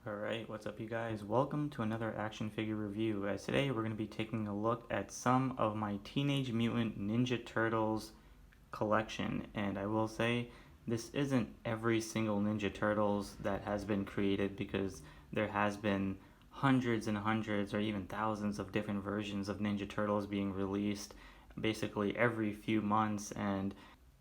Alright, what's up you guys? Welcome to another action figure review. As today we're going to be taking a look at some of my Teenage Mutant Ninja Turtles collection. And I will say, this isn't every single Ninja Turtles that has been created, because there has been hundreds and hundreds or even thousands of different versions of Ninja Turtles being released basically every few months, and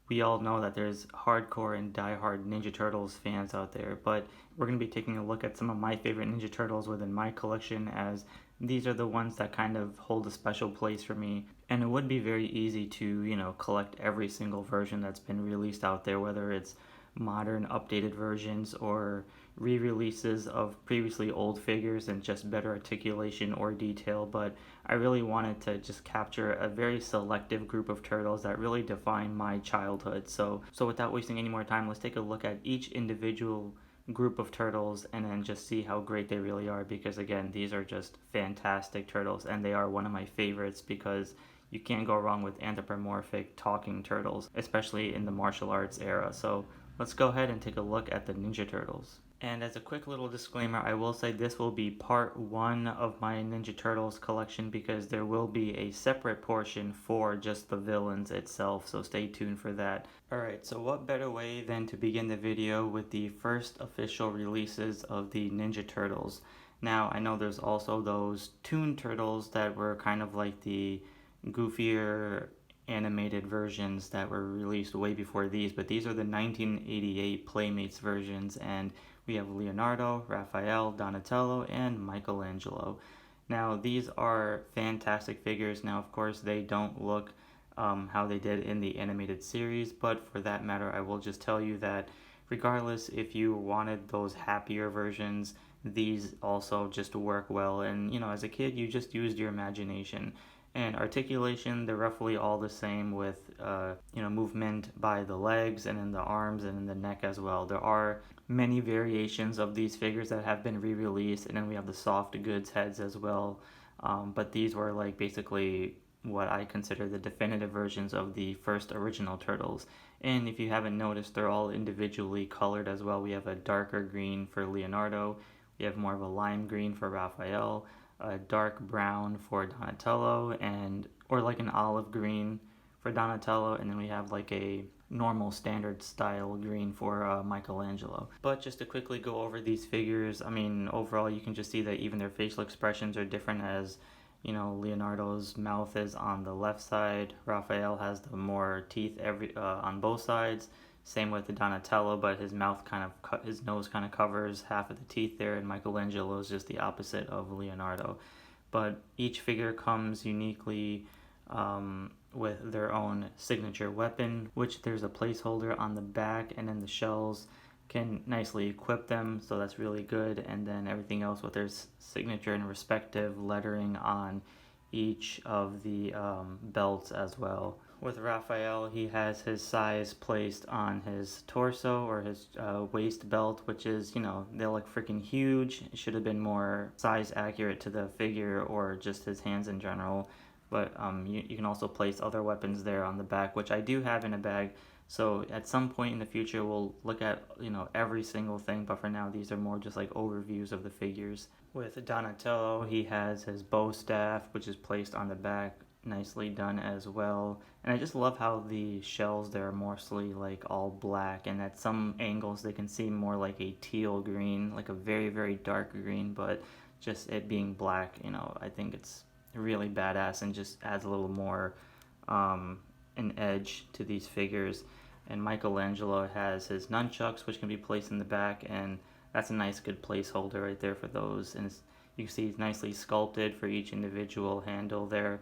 we all know that there's hardcore and diehard Ninja Turtles fans out there, but we're going to be taking a look at some of my favorite Ninja Turtles within my collection, as these are the ones that kind of hold a special place for me. And it would be very easy to, collect every single version that's been released out there, whether it's modern updated versions or re-releases of previously old figures and just better articulation or detail. But I really wanted to just capture a very selective group of turtles that really define my childhood. So without wasting any more time, let's take a look at each individual group of turtles and then just see how great they really are, because again, these are just fantastic turtles and they are one of my favorites because you can't go wrong with anthropomorphic talking turtles, especially in the martial arts era. So let's go ahead and take a look at the Ninja Turtles. And as a quick little disclaimer, I will say this will be part one of my Ninja Turtles collection, because there will be a separate portion for just the villains itself, so stay tuned for that. Alright, so what better way than to begin the video with the first official releases of the Ninja Turtles. Now, I know there's also those Toon Turtles that were kind of like the goofier animated versions that were released way before these, but these are the 1988 Playmates versions, and we have Leonardo, Raphael, Donatello, and Michelangelo. Now, these are fantastic figures. Now, of course, they don't look how they did in the animated series, but for that matter, I will just tell you that regardless if you wanted those happier versions, these also just work well. And, as a kid, you just used your imagination. And articulation, they're roughly all the same, with movement by the legs and in the arms and in the neck as well. There are many variations of these figures that have been re-released, and then we have the soft goods heads as well. But these were like basically what I consider the definitive versions of the first original Turtles. And if you haven't noticed, they're all individually colored as well. We have a darker green for Leonardo, we have more of a lime green for Raphael, a dark brown for Donatello, or like an olive green for Donatello, and then we have like a normal standard style green for Michelangelo. But just to quickly go over these figures, I mean, overall you can just see that even their facial expressions are different, as Leonardo's mouth is on the left side, Raphael has the more teeth on both sides. Same with the Donatello, but his mouth his nose kind of covers half of the teeth there, and Michelangelo is just the opposite of Leonardo. But each figure comes uniquely with their own signature weapon, which there's a placeholder on the back, and then the shells can nicely equip them, so that's really good. And then everything else with their signature and respective lettering on each of the belts as well. With Raphael, he has his size placed on his torso or his waist belt, which is, they look freaking huge. It should have been more size accurate to the figure or just his hands in general. But you can also place other weapons there on the back, which I do have in a bag. So at some point in the future, we'll look at, every single thing. But for now, these are more just like overviews of the figures. With Donatello, he has his bow staff, which is placed on the back. Nicely done as well. And I just love how the shells there are mostly like all black, and at some angles they can seem more like a teal green, like a very, very dark green, but just it being black, I think it's really badass and just adds a little more an edge to these figures. And Michelangelo has his nunchucks, which can be placed in the back, and that's a nice good placeholder right there for those. And you can see it's nicely sculpted for each individual handle there.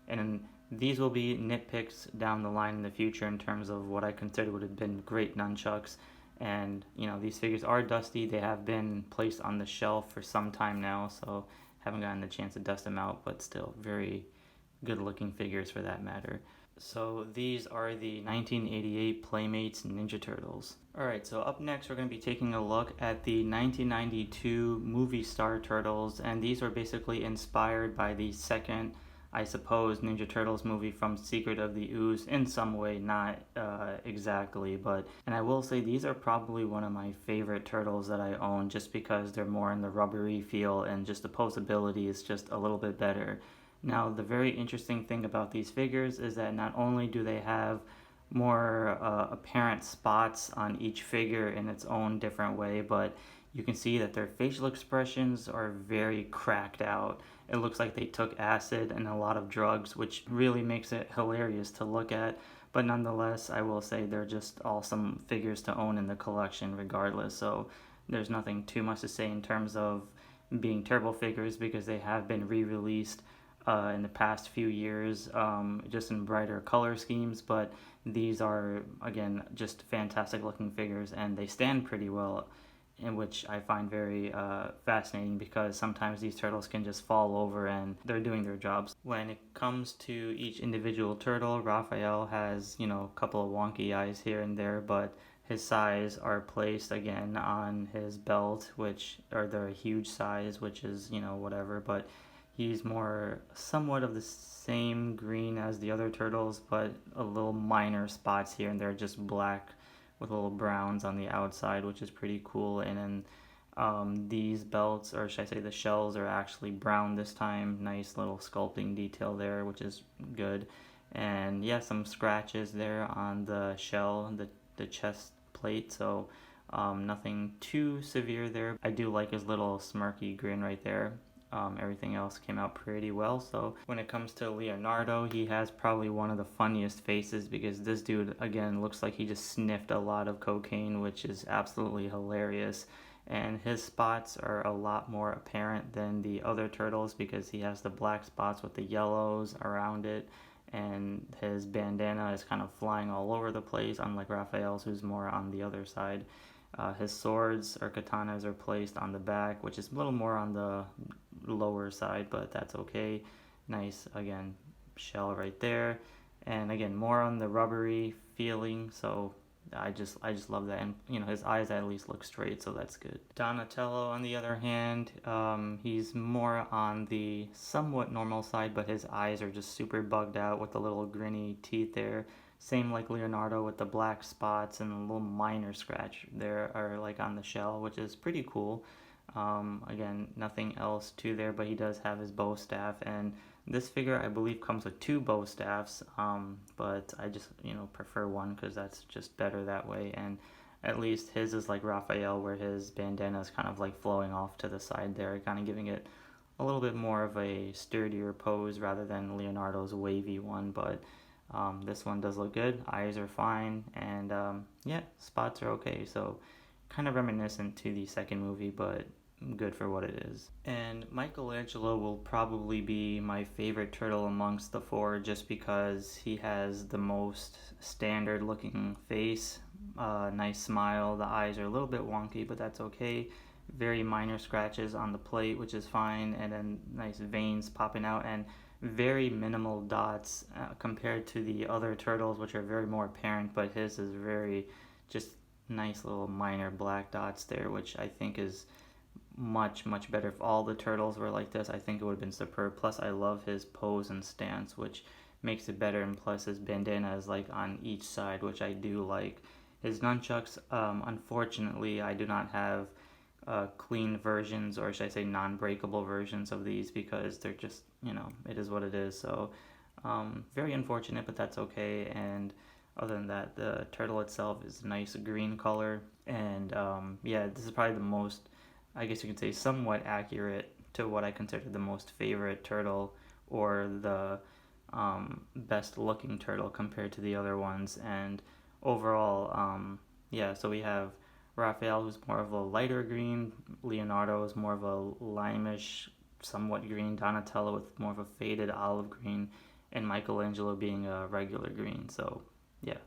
And these will be nitpicks down the line in the future in terms of what I consider would have been great nunchucks. And these figures are dusty. They have been placed on the shelf for some time now, so haven't gotten the chance to dust them out, but still very good looking figures for that matter. So these are the 1988 Playmates Ninja Turtles. Alright, so up next we're going to be taking a look at the 1992 movie star Turtles, and these are basically inspired by the second I suppose, Ninja Turtles movie from Secret of the Ooze in some way, not exactly, but, and I will say these are probably one of my favorite turtles that I own just because they're more in the rubbery feel and just the posability is just a little bit better. Now, the very interesting thing about these figures is that not only do they have more apparent spots on each figure in its own different way, but you can see that their facial expressions are very cracked out. It looks like they took acid and a lot of drugs, which really makes it hilarious to look at. But nonetheless, I will say they're just awesome figures to own in the collection regardless. So there's nothing too much to say in terms of being turbo figures because they have been re-released in the past few years, just in brighter color schemes. But these are, again, just fantastic looking figures and they stand pretty well, in which I find very fascinating because sometimes these turtles can just fall over and they're doing their jobs. When it comes to each individual turtle, Raphael has, a couple of wonky eyes here and there, but his size are placed again on his belt, which are they're a huge size, which is, whatever, but he's more somewhat of the same green as the other turtles, but a little minor spots here and there, just black with little browns on the outside, which is pretty cool. And then these belts, or should I say the shells, are actually brown this time. Nice little sculpting detail there, which is good. And yeah, some scratches there on the shell, the chest plate, so nothing too severe there. I do like his little smirky grin right there. Everything else came out pretty well. So when it comes to Leonardo, he has probably one of the funniest faces because this dude, again, looks like he just sniffed a lot of cocaine, which is absolutely hilarious. And his spots are a lot more apparent than the other turtles because he has the black spots with the yellows around it, and his bandana is kind of flying all over the place, unlike Raphael's, who's more on the other side. His swords or katanas are placed on the back, which is a little more on the lower side, but that's okay. Nice, again, shell right there, and again, more on the rubbery feeling. So I just love that, and his eyes at least look straight, so that's good. Donatello, on the other hand, he's more on the somewhat normal side, but his eyes are just super bugged out with the little grinny teeth there. Same like Leonardo with the black spots and a little minor scratch there are like on the shell, which is pretty cool. Again, nothing else to there, but he does have his bow staff, and this figure I believe comes with two bow staffs, but I just prefer one because that's just better that way. And at least his is like Raphael, where his bandana is kind of like flowing off to the side there, kind of giving it a little bit more of a sturdier pose rather than Leonardo's wavy one. But this one does look good. Eyes are fine, and yeah, spots are okay. So kind of reminiscent to the second movie, but good for what it is. And Michelangelo will probably be my favorite turtle amongst the four just because he has the most standard looking face, nice smile. The eyes are a little bit wonky, but that's okay. Very minor scratches on the plate, which is fine, and then nice veins popping out, and very minimal dots compared to the other turtles, which are very more apparent, but his is very just nice little minor black dots there, which I think is much better. If all the turtles were like this, I think it would have been superb. Plus I love his pose and stance, which makes it better, and plus his bandana is like on each side, which I do like. His nunchucks, unfortunately I do not have clean versions, or should I say non-breakable versions of these, because they're just, it is what it is. So very unfortunate, but that's okay. And other than that, the turtle itself is a nice green color, and yeah, this is probably the most, I guess you could say, somewhat accurate to what I consider the most favorite turtle, or the best looking turtle compared to the other ones. And overall, yeah, so we have Raphael, who's more of a lighter green, Leonardo is more of a limeish, somewhat green, Donatello with more of a faded olive green, and Michelangelo being a regular green. So yeah,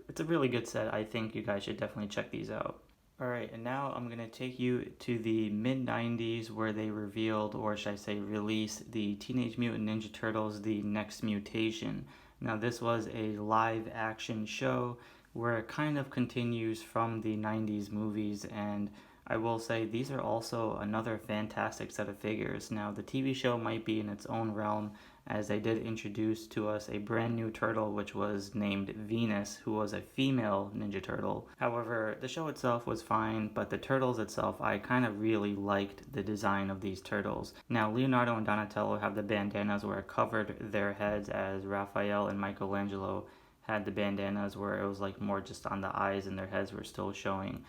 it's a really good set. I think you guys should definitely check these out. Alright, and now I'm going to take you to the mid-90s where they revealed, or should I say released, the Teenage Mutant Ninja Turtles, the Next Mutation. Now this was a live action show where it kind of continues from the 90s movies, and I will say these are also another fantastic set of figures. Now the TV show might be in its own realm, as they did introduce to us a brand new turtle which was named Venus, who was a female Ninja Turtle. However, the show itself was fine, but the turtles itself, I kind of really liked the design of these turtles. Now, Leonardo and Donatello have the bandanas where it covered their heads, as Raphael and Michelangelo had the bandanas where it was like more just on the eyes and their heads were still showing.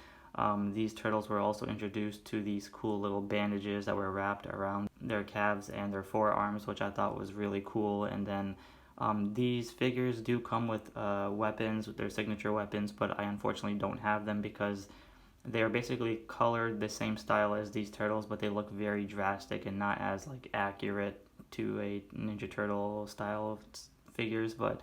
These turtles were also introduced to these cool little bandages that were wrapped around their calves and their forearms, which I thought was really cool. And then these figures do come with weapons, with their signature weapons, but I unfortunately don't have them because they are basically colored the same style as these turtles, but they look very drastic and not as like accurate to a Ninja Turtle style of figures. But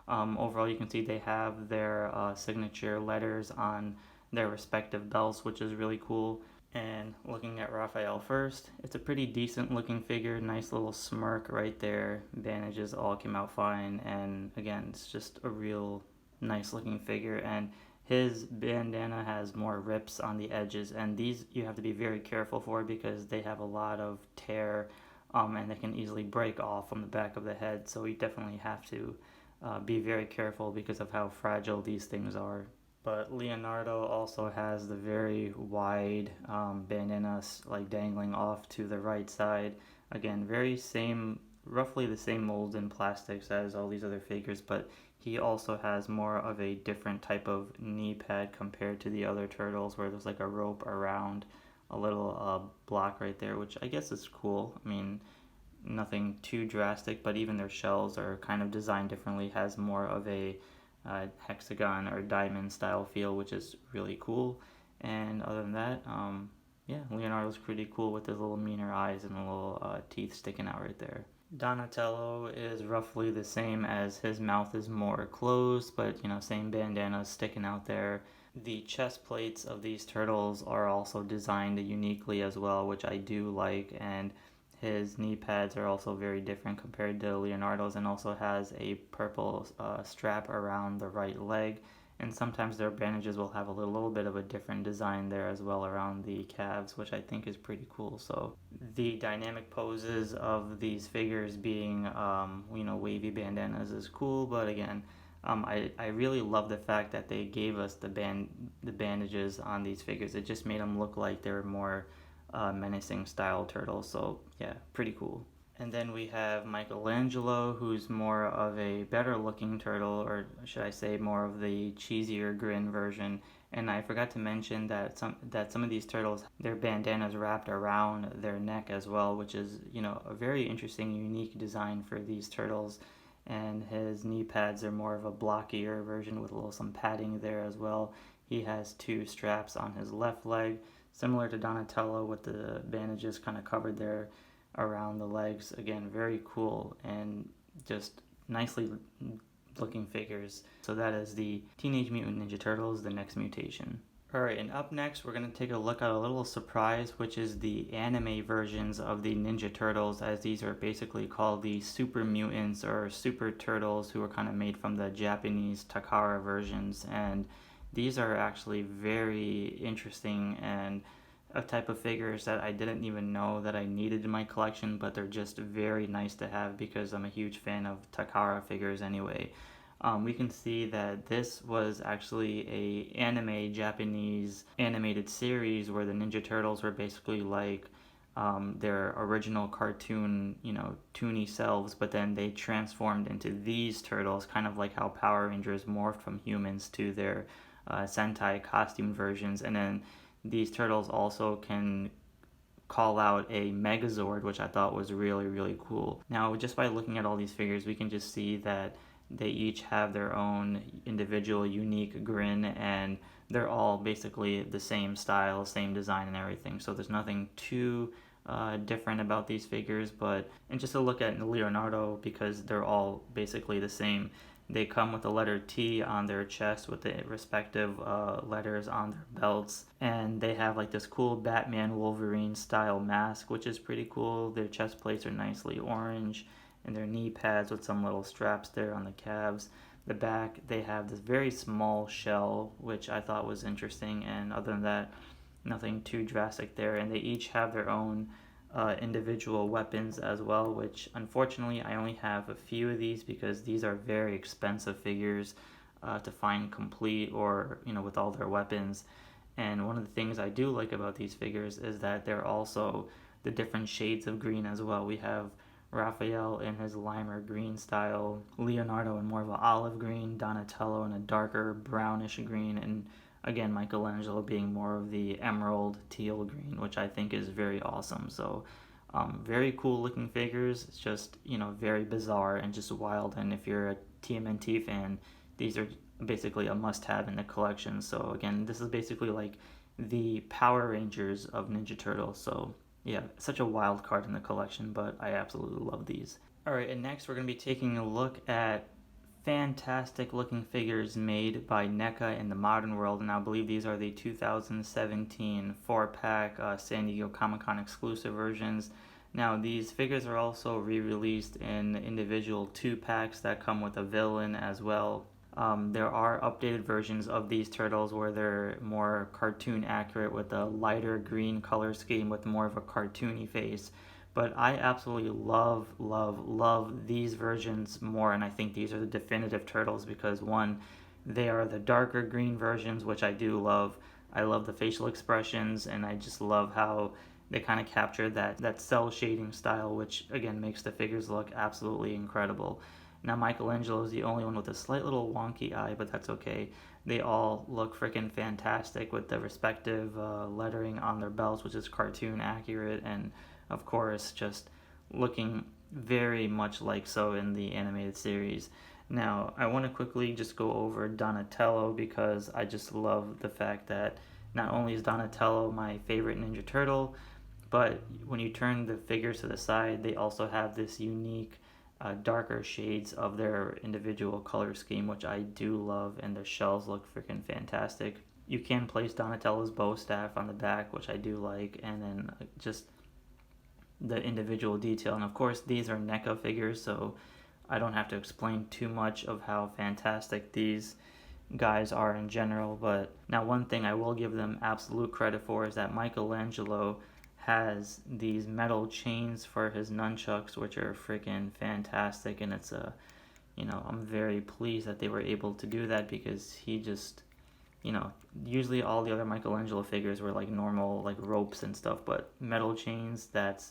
overall, you can see they have their signature letters on their respective belts, which is really cool. And looking at Raphael first, it's a pretty decent looking figure, nice little smirk right there. Bandages all came out fine, and again, it's just a real nice looking figure. And his bandana has more rips on the edges, and these you have to be very careful for because they have a lot of tear, and they can easily break off from the back of the head. So you definitely have to be very careful because of how fragile these things are. But Leonardo also has the very wide bandana like dangling off to the right side. Again, roughly the same mold and plastics as all these other figures, but he also has more of a different type of knee pad compared to the other turtles where there's like a rope around a little block right there, which I guess is cool. I mean, nothing too drastic, but even their shells are kind of designed differently, has more of a hexagon or diamond style feel, which is really cool. And other than that, yeah, Leonardo's pretty cool with his little meaner eyes and the little teeth sticking out right there. Donatello is roughly the same, as his mouth is more closed, but same bandanas sticking out there. The chest plates of these turtles are also designed uniquely as well, which I do like, and his knee pads are also very different compared to Leonardo's, and also has a purple strap around the right leg. And sometimes their bandages will have a little bit of a different design there as well around the calves, which I think is pretty cool. So the dynamic poses of these figures being, wavy bandanas is cool. But again, I really love the fact that they gave us the bandages on these figures. It just made them look like they were more menacing style turtle. So yeah, pretty cool. And then we have Michelangelo, who's more of a better looking turtle, or should I say more of the cheesier grin version. And I forgot to mention that some of these turtles, their bandanas wrapped around their neck as well, which is a very interesting, unique design for these turtles. And his knee pads are more of a blockier version with some padding there as well. He has 2 straps on his left leg, similar to Donatello, with the bandages kind of covered there around the legs. Again, very cool and just nicely looking figures. So that is the Teenage Mutant Ninja Turtles, the next mutation. Alright, and up next we're going to take a look at a little surprise, which is the anime versions of the Ninja Turtles, as these are basically called the Super Mutants or Super Turtles, who are kind of made from the Japanese Takara versions. And these are actually very interesting and a type of figures that I didn't even know that I needed in my collection, but they're just very nice to have because I'm a huge fan of Takara figures anyway. We can see that this was actually a anime Japanese animated series where the Ninja Turtles were basically like their original cartoon, toony selves, but then they transformed into these turtles, kind of like how Power Rangers morphed from humans to their Sentai costume versions. And then these turtles also can call out a Megazord, which I thought was really, really cool. Now, just by looking at all these figures, we can just see that they each have their own individual unique grin, and they're all basically the same style, same design and everything. So there's nothing too different about these figures. And just to look at Leonardo, because they're all basically the same, they come with the letter T on their chest with the respective letters on their belts. And they have like this cool Batman Wolverine style mask, which is pretty cool. Their chest plates are nicely orange, and their knee pads with some little straps there on the calves. The back, they have this very small shell, which I thought was interesting. And other than that, nothing too drastic there. And they each have their own individual weapons as well, which unfortunately I only have a few of these because these are very expensive figures to find complete or with all their weapons. And one of the things I do like about these figures is that they're also the different shades of green as well. We have Raphael in his limer green style, Leonardo in more of an olive green, Donatello in a darker brownish green, and again Michelangelo being more of the emerald teal green, which I think is very awesome. So very cool looking figures. It's just very bizarre and just wild, and if you're a TMNT fan, these are basically a must-have in the collection. So again, this is basically like the Power Rangers of Ninja Turtles. So yeah, such a wild card in the collection, but I absolutely love these. Alright, and next we're going to be taking a look at fantastic looking figures made by NECA in the modern world, and I believe these are the 2017 4-pack San Diego Comic-Con exclusive versions. Now these figures are also re-released in individual 2-packs that come with a villain as well. There are updated versions of these turtles where they're more cartoon accurate with a lighter green color scheme with more of a cartoony face. But I absolutely love these versions more, and I think these are the definitive turtles because one, they are the darker green versions, which I do love. I love the facial expressions, and I just love how they kind of capture that cell shading style, which again makes the figures look absolutely incredible. Now Michelangelo is the only one with a slight little wonky eye, but that's okay. They all look freaking fantastic with the respective lettering on their belts, which is cartoon accurate, and of course just looking very much like so in the animated series. Now I want to quickly just go over Donatello because I just love the fact that not only is Donatello my favorite Ninja Turtle, but when you turn the figures to the side, they also have this unique darker shades of their individual color scheme, which I do love, and their shells look freaking fantastic. You can place Donatello's bow staff on the back, which I do like, and then just the individual detail. And of course, these are NECA figures, so I don't have to explain too much of how fantastic these guys are in general. But now one thing I will give them absolute credit for is that Michelangelo has these metal chains for his nunchucks, which are freaking fantastic, and it's I'm very pleased that they were able to do that because he just usually all the other Michelangelo figures were like normal like ropes and stuff, but metal chains, that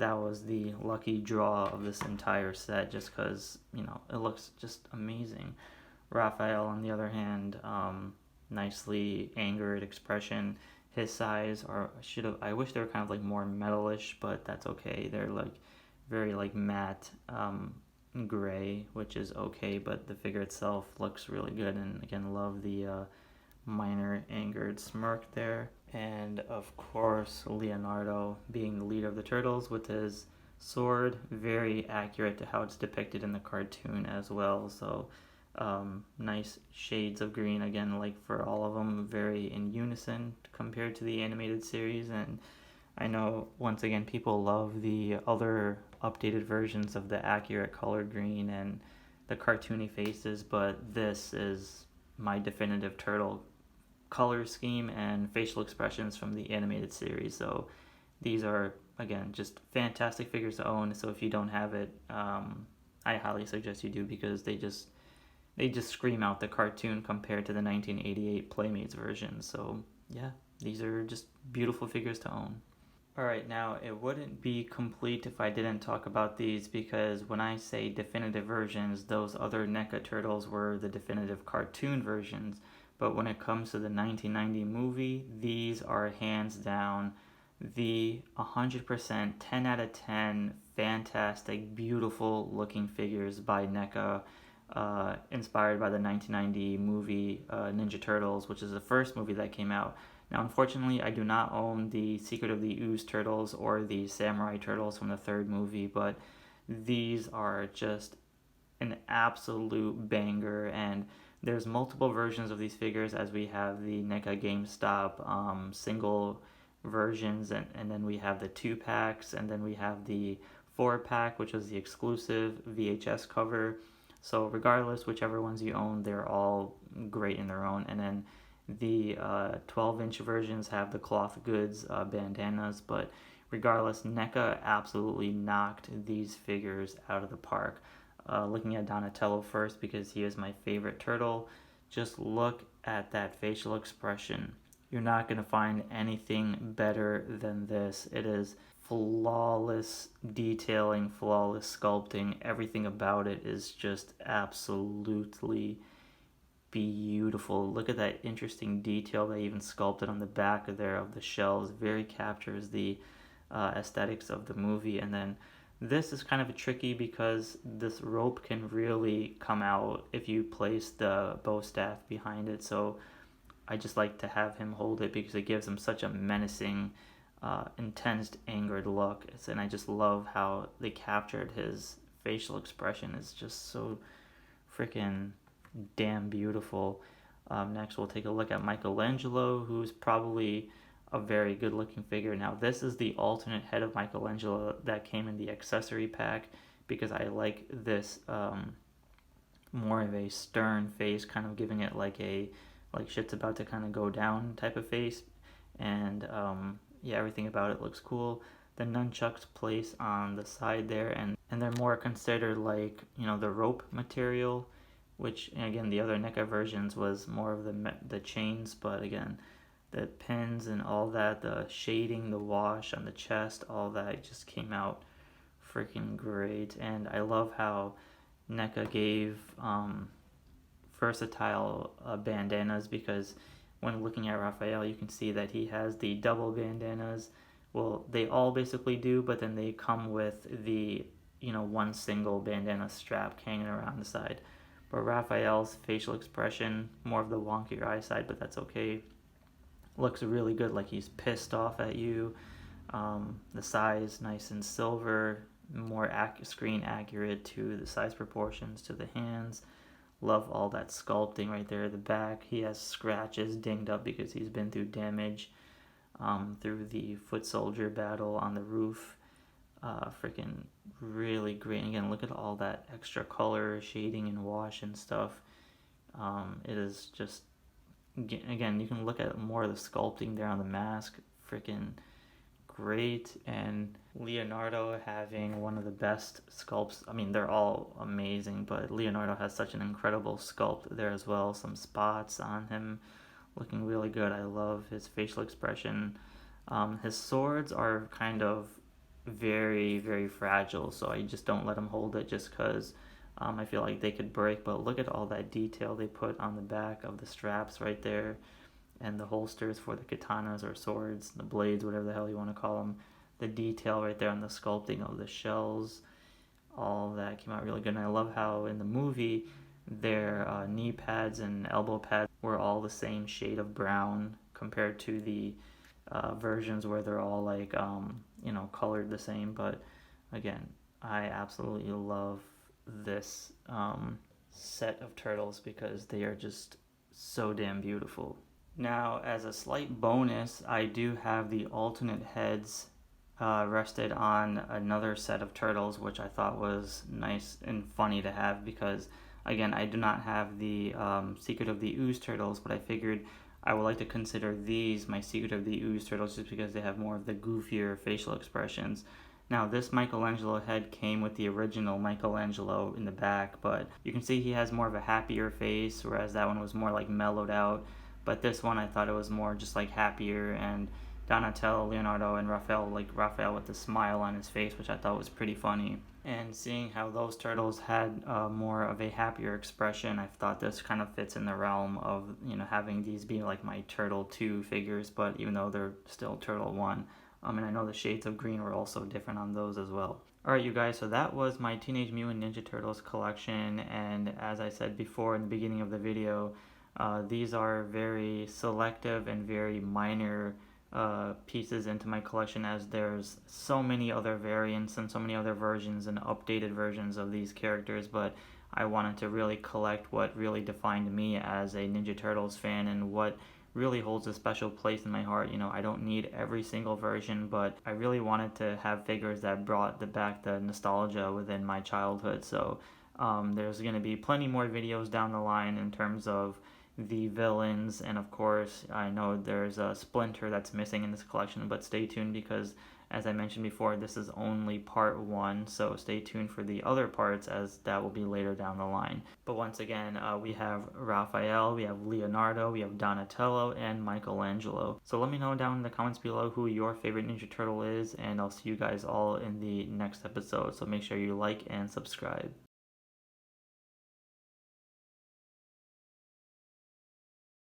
was the lucky draw of this entire set, just because it looks just amazing. Raphael on the other hand, nicely angered expression. His size I wish they were kind of like more metalish, but that's okay. They're like very like matte gray, which is okay, but the figure itself looks really good, and again love the minor angered smirk there. And of course Leonardo being the leader of the turtles with his sword, very accurate to how it's depicted in the cartoon as well. So nice shades of green again, like for all of them, very in unison compared to the animated series. And I know once again people love the other updated versions of the accurate color green and the cartoony faces, but this is my definitive turtle color scheme and facial expressions from the animated series. So these are again just fantastic figures to own. So if you don't have it, I highly suggest you do, because they just scream out the cartoon compared to the 1988 Playmates version. So yeah, these are just beautiful figures to own. Alright, now it wouldn't be complete if I didn't talk about these, because when I say definitive versions, those other NECA turtles were the definitive cartoon versions. But when it comes to the 1990 movie, these are hands down the 100% 10 out of 10 fantastic, beautiful looking figures by NECA. Inspired by the 1990 movie Ninja Turtles, which is the first movie that came out. Now, unfortunately, I do not own the Secret of the Ooze Turtles or the Samurai Turtles from the third movie, but these are just an absolute banger, and there's multiple versions of these figures, as we have the NECA GameStop single versions, and then we have the 2-packs, and then we have the 4-pack, which was the exclusive VHS cover. So regardless, whichever ones you own, they're all great in their own. And then the 12-inch versions have the cloth goods bandanas, but regardless, NECA absolutely knocked these figures out of the park. Looking at Donatello first because he is my favorite turtle, just look at that facial expression. You're not going to find anything better than this. It is flawless detailing, flawless sculpting. Everything about it is just absolutely beautiful. Look at that interesting detail they even sculpted on the back of there of the shells. Very captures the aesthetics of the movie. And then this is kind of tricky because this rope can really come out if you place the bow staff behind it. So I just like to have him hold it because it gives him such a menacing, intense, angered look. And I just love how they captured his facial expression. It's just so freaking damn beautiful. Next, we'll take a look at Michelangelo, who's probably a very good looking figure. Now, this is the alternate head of Michelangelo that came in the accessory pack because I like this more of a stern face, kind of giving it like shit's about to kind of go down type of face. And yeah, everything about it looks cool. The nunchucks place on the side there, and they're more considered like, you know, the rope material, which again the other NECA versions was more of the chains, but again the pins and all that, the shading, the wash on the chest, all that just came out freaking great. And I love how NECA gave versatile bandanas, because when looking at Raphael you can see that he has the double bandanas. Well, they all basically do, but then they come with the, you know, one single bandana strap hanging around the side. But Raphael's facial expression, more of the wonkier eye side, but that's okay. Looks really good, like he's pissed off at you. The size nice and silver, more screen accurate to the size proportions to the hands. Love all that sculpting right there. The back, he has scratches dinged up because he's been through damage through the foot soldier battle on the roof. Freaking really great. And again, look at all that extra color, shading, and wash and stuff. It is just, again, you can look at more of the sculpting there on the mask. Freaking great. And Leonardo having one of the best sculpts. I mean, they're all amazing, but Leonardo has such an incredible sculpt there as well. Some spots on him looking really good. I love his facial expression. His swords are kind of very, very fragile, so I just don't let him hold it just because I feel like they could break. But look at all that detail they put on the back of the straps right there, and the holsters for the katanas or swords, the blades, whatever the hell you want to call them. The detail right there on the sculpting of the shells, all that came out really good. And I love how in the movie their knee pads and elbow pads were all the same shade of brown compared to the versions where they're all like you know, colored the same. But again, I absolutely love this set of turtles because they are just so damn beautiful. Now, as a slight bonus, I do have the alternate heads rested on another set of turtles, which I thought was nice and funny to have because, again, I do not have the Secret of the Ooze turtles, but I figured I would like to consider these my Secret of the Ooze turtles just because they have more of the goofier facial expressions. Now, this Michelangelo head came with the original Michelangelo in the back, but you can see he has more of a happier face, whereas that one was more like mellowed out. But this one, I thought it was more just like happier, and Donatello, Leonardo, and Raphael, like Raphael with a smile on his face, which I thought was pretty funny. And seeing how those turtles had more of a happier expression, I thought this kind of fits in the realm of, you know, having these be like my Turtle 2 figures, but even though they're still Turtle 1. And I know the shades of green were also different on those as well. Alright, you guys, so that was my Teenage Mutant Ninja Turtles collection, and as I said before in the beginning of the video, these are very selective and very minor pieces into my collection, as there's so many other variants and so many other versions and updated versions of these characters, but I wanted to really collect what really defined me as a Ninja Turtles fan and what really holds a special place in my heart. You know, I don't need every single version, but I really wanted to have figures that brought back the nostalgia within my childhood. So there's going to be plenty more videos down the line in terms of the villains, and of course I know there's a Splinter that's missing in this collection, but stay tuned because As I mentioned before, this is only part 1, so stay tuned for the other parts as that will be later down the line. But once again, we have Raphael, we have Leonardo, we have Donatello, and Michelangelo. So let me know down in the comments below who your favorite Ninja Turtle is, and I'll see you guys all in the next episode. So make sure you like and subscribe.